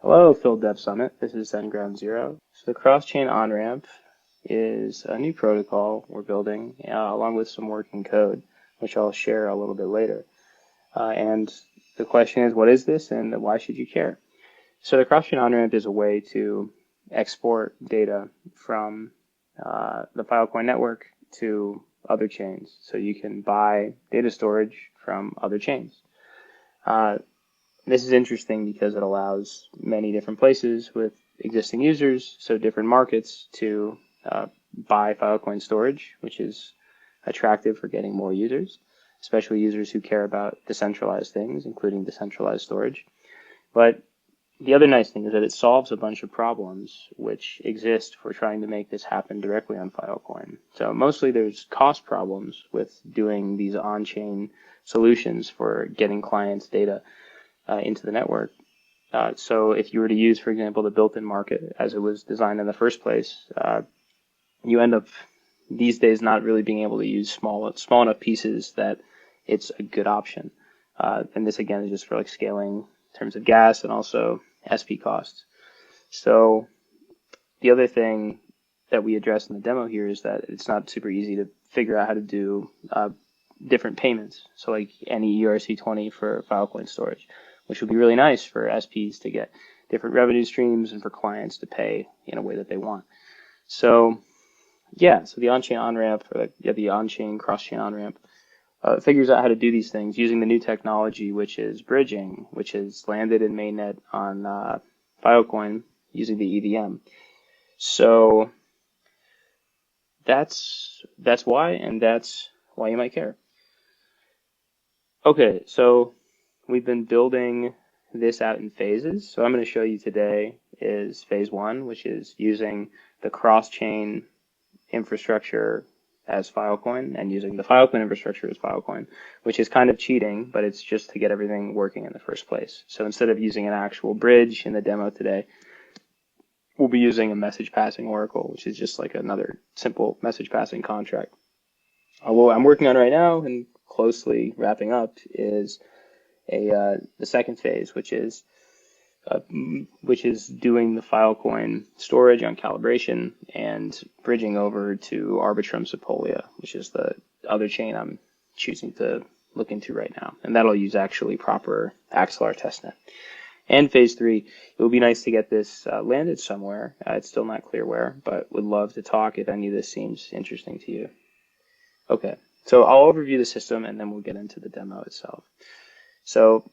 Hello, Phil Dev Summit. This is Zen Ground Zero. So the cross-chain on-ramp is a new protocol we're building along with some working code, which I'll share a little bit later. And the question is, what is this and why should you care? So the cross-chain on-ramp is a way to export data from the Filecoin network to other chains. So you can buy data storage from other chains. This is interesting because it allows many different places with existing users, so different markets, to buy Filecoin storage, which is attractive for getting more users, especially users who care about decentralized things, including decentralized storage. But the other nice thing is that it solves a bunch of problems which exist for trying to make this happen directly on Filecoin. So mostly there's cost problems with doing these on-chain solutions for getting clients' data into the network. So if you were to use, for example, the built-in market as it was designed in the first place, you end up these days not really being able to use small enough pieces that it's a good option. And this again is just for like scaling in terms of gas and also SP costs. So the other thing that we address in the demo here is that it's not super easy to figure out how to do different payments. So like any ERC20 for Filecoin storage, which would be really nice for SPs to get different revenue streams and for clients to pay in a way that they want. So yeah, so the on-chain on-ramp, or the on-chain cross-chain on-ramp, figures out how to do these things using the new technology, which is bridging, which is landed in mainnet on Filecoin using the EVM. So that's why, and that's why you might care. Okay, so we've been building this out in phases. So I'm going to show you today is phase one, which is using the cross-chain infrastructure as Filecoin and using the Filecoin infrastructure as Filecoin, which is kind of cheating, but it's just to get everything working in the first place. So instead of using an actual bridge in the demo today, we'll be using a message passing oracle, which is just like another simple message passing contract. What I'm working on right now and closely wrapping up is the second phase, which is doing the Filecoin storage on calibration and bridging over to Arbitrum Sepolia, which is the other chain I'm choosing to look into right now. And that'll use actually proper Axelar testnet. And phase three, it would be nice to get this landed somewhere. It's still not clear where, but would love to talk if any of this seems interesting to you. Okay, so I'll overview the system and then we'll get into the demo itself. So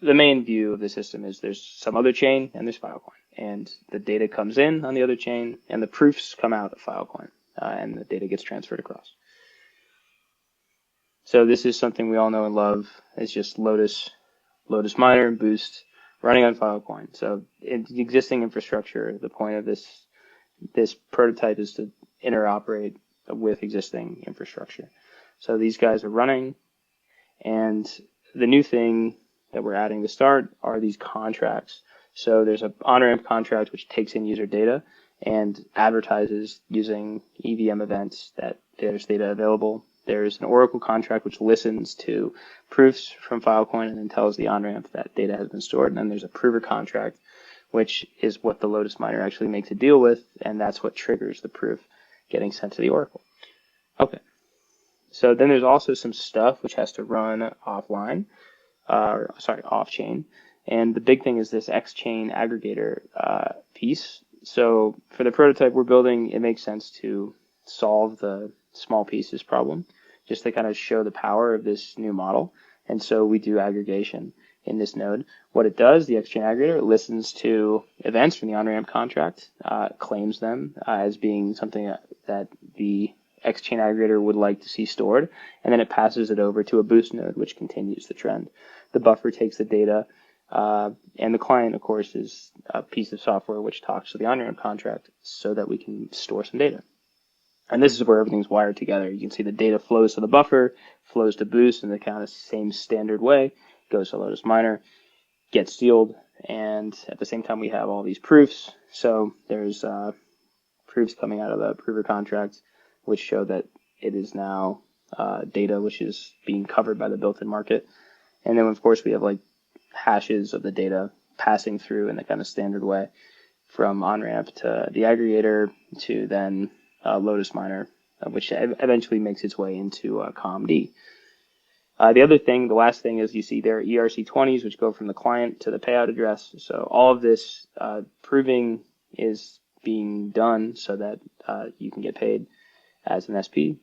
the main view of the system is there's some other chain and there's Filecoin. And the data comes in on the other chain and the proofs come out of Filecoin and the data gets transferred across. So this is something we all know and love. It's just Lotus Miner and Boost running on Filecoin. So in the existing infrastructure, the point of this prototype is to interoperate with existing infrastructure. So these guys are running, and the new thing that we're adding to start are these contracts. So there's an on-ramp contract which takes in user data and advertises using EVM events that there's data available. There's an Oracle contract which listens to proofs from Filecoin and then tells the on-ramp that data has been stored. And then there's a prover contract, which is what the Lotus miner actually makes a deal with, and that's what triggers the proof getting sent to the Oracle. Okay. So then there's also some stuff which has to run offline, off-chain. And the big thing is this X-chain aggregator piece. So for the prototype we're building, it makes sense to solve the small pieces problem, just to kind of show the power of this new model. And so we do aggregation in this node. What it does, the X-chain aggregator, it listens to events from the on-ramp contract, claims them as being something that the X-chain aggregator would like to see stored, and then it passes it over to a boost node, which continues the trend. The buffer takes the data, and the client, of course, is a piece of software which talks to the on-ramp contract so that we can store some data. And this is where everything's wired together. You can see the data flows to the buffer, flows to boost in the kind of same standard way, goes to Lotus miner, gets sealed, and at the same time we have all these proofs. So there's proofs coming out of the prover contract which show that it is now data which is being covered by the built-in market. And then of course we have like hashes of the data passing through in the kind of standard way from Onramp to the aggregator to then Lotus Miner, which eventually makes its way into COMD. The last thing is you see there are ERC20s, which go from the client to the payout address. So all of this proving is being done so that you can get paid as an SP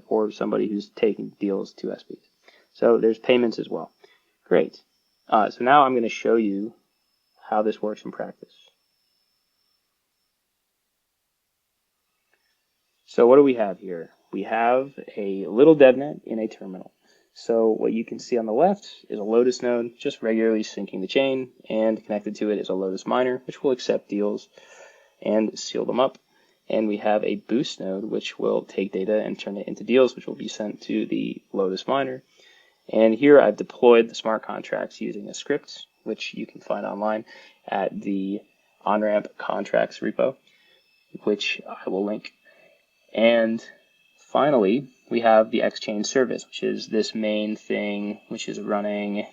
or somebody who's taking deals to SPs. So there's payments as well. Great. So now I'm going to show you how this works in practice. So what do we have here? We have a little DevNet in a terminal. So what you can see on the left is a Lotus node just regularly syncing the chain, and connected to it is a Lotus miner, which will accept deals and seal them up. And we have a Boost node, which will take data and turn it into deals, which will be sent to the Lotus miner. And here I've deployed the smart contracts using a script, which you can find online at the Onramp contracts repo, which I will link. And finally, we have the Exchange service, which is this main thing, which is running,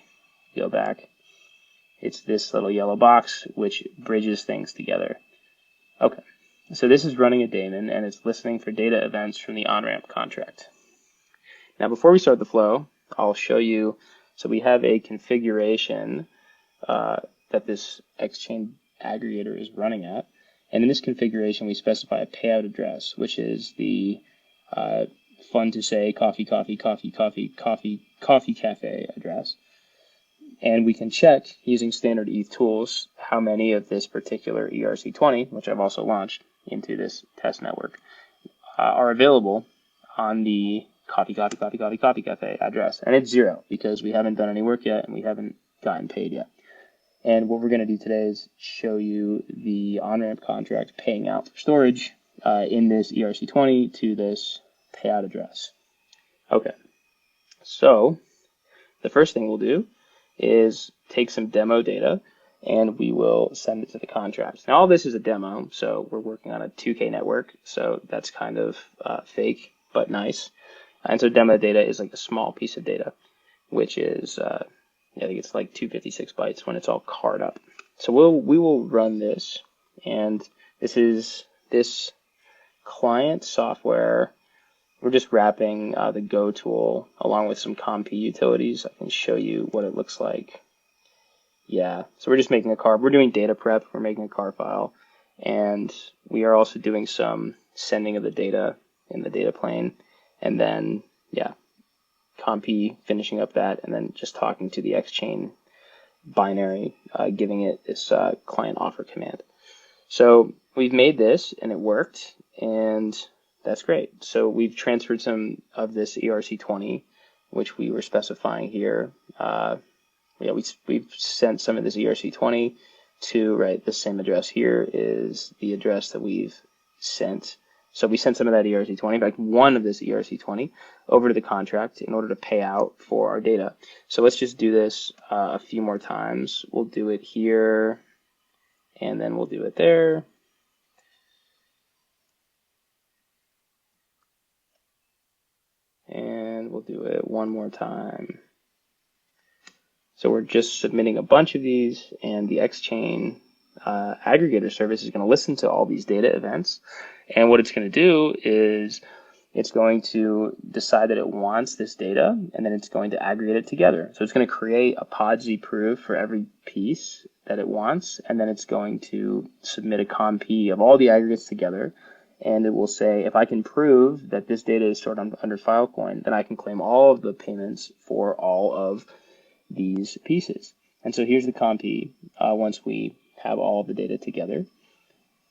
go back. It's this little yellow box, which bridges things together. Okay, so this is running a daemon, and it's listening for data events from the Onramp contract. Now, before we start the flow, I'll show you, so we have a configuration that this Exchange aggregator is running at. And in this configuration, we specify a payout address, which is the fun to say coffee cafe address. And we can check using standard ETH tools how many of this particular ERC20, which I've also launched into this test network, are available on the coffee cafe address. And it's 0 because we haven't done any work yet and we haven't gotten paid yet. And what we're going to do today is show you the Onramp contract paying out for storage in this ERC20 to this payout address. Okay, so the first thing we'll do is take some demo data and we will send it to the contract. Now all this is a demo, so we're working on a 2K network, so that's kind of fake but nice. And so demo data is like a small piece of data, which is I think it's like 256 bytes when it's all card up. So we will run this, and this is this client software. We're just wrapping the Go tool along with some ComP utilities. I can show you what it looks like. Yeah, so we're just making a car. We're doing data prep. We're making a car file, and we are also doing some sending of the data in the data plane, and then yeah, ComP finishing up that, and then just talking to the Exchange binary, giving it this client offer command. So we've made this, and it worked, and that's great. So we've transferred some of this ERC20, which we were specifying here. We've sent some of this ERC20 to, right, the same address here is the address that we've sent. So we sent some of that ERC20, in fact, one of this ERC20, over to the contract in order to pay out for our data. So let's just do this a few more times. We'll do it here, and then we'll do it there. And we'll do it one more time. So we're just submitting a bunch of these, and the Exchange aggregator service is going to listen to all these data events. And what it's going to do is it's going to decide that it wants this data, and then it's going to aggregate it together. So it's going to create a PODZ proof for every piece that it wants, and then it's going to submit a ComP of all the aggregates together. And it will say, if I can prove that this data is stored under Filecoin, then I can claim all of the payments for all of these pieces. And so here's the ComP once we have all of the data together.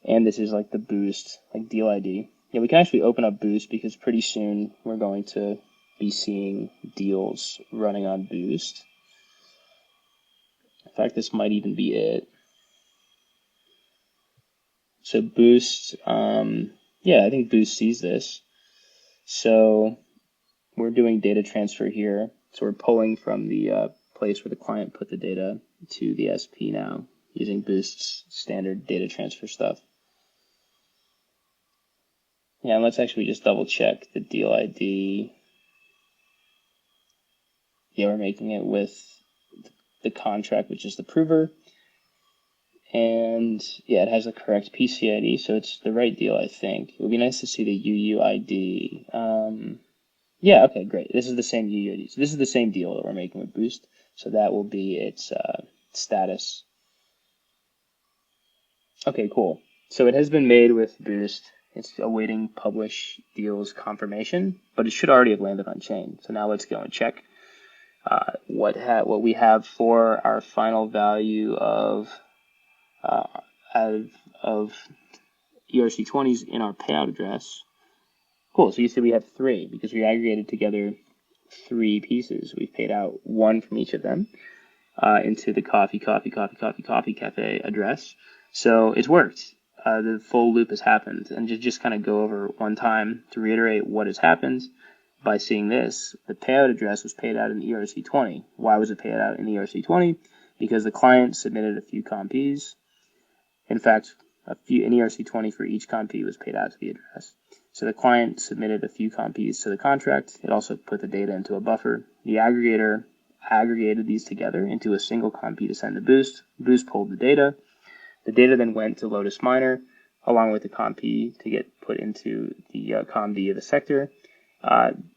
And this is like the Boost, like deal ID. Yeah, we can actually open up Boost because pretty soon we're going to be seeing deals running on Boost. In fact, this might even be it. So Boost, yeah, I think Boost sees this. So we're doing data transfer here. So we're pulling from the place where the client put the data to the SP now using Boost's standard data transfer stuff. Yeah, and let's actually just double check the deal ID. Yeah, we're making it with the contract, which is the prover. And yeah, it has the correct PCID, so it's the right deal, I think. It would be nice to see the UUID. Yeah, okay, great. This is the same UUID. So this is the same deal that we're making with Boost. So that will be its status. Okay, cool. So it has been made with Boost. It's awaiting publish deals confirmation, but it should already have landed on chain. So now let's go and check what we have for our final value of of ERC20s in our payout address. Cool. So you see we have three because we aggregated together three pieces. We've paid out one from each of them into the coffee cafe address. So it's worked. The full loop has happened. And just kind of go over one time to reiterate what has happened by seeing this. The payout address was paid out in ERC20. Why was it paid out in ERC20? Because the client submitted a few comps. In fact, an ERC20 for each comp was paid out to the address. So the client submitted a few comps to the contract. It also put the data into a buffer. The aggregator aggregated these together into a single comp to send to Boost. Boost pulled the data. The data then went to Lotus Miner along with the comp to get put into the comd of the sector.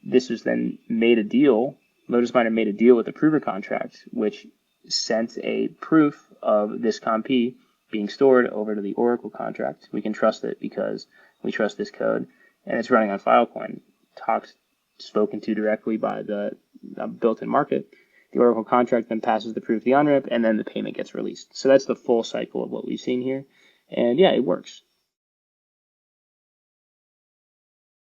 This was then made a deal. Lotus Miner made a deal with the prover contract, which sent a proof of this comp being stored over to the Oracle contract. We can trust it because we trust this code, and it's running on Filecoin, spoken to directly by the built-in market. The Oracle contract then passes the proof to the on-ramp, and then the payment gets released. So that's the full cycle of what we've seen here. And yeah, it works.